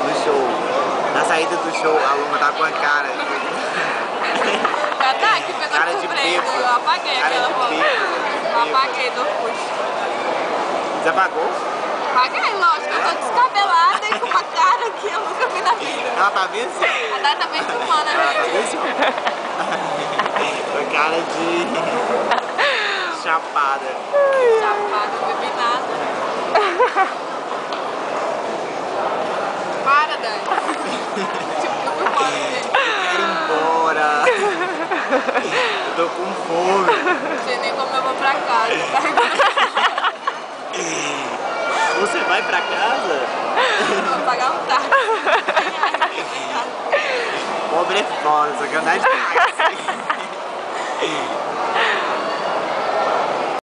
no show. Na saída do show, a Luma tá com a cara. Tá, que pegou Cara de de surpresa. bêbado. Eu apaguei Cara aquela de foto. bêbado. Eu apaguei do Orkut. Você apagou? Apaguei, lógico. Eu tô descabelada e com uma cara que eu nunca vi na vida. Ela tá vendo? A Dai tá bem filmando, Ela tá né? vendo? Com cara de chapada. Chapada, não bebi nada. Para, Dai. Tipo, eu fui embora dele. Eu quero ir embora. Eu tô com fome. Não sei nem como eu vou pra casa. Você vai pra casa? Vou pagar um táxi. Pobre é foda, só que andar de táxi.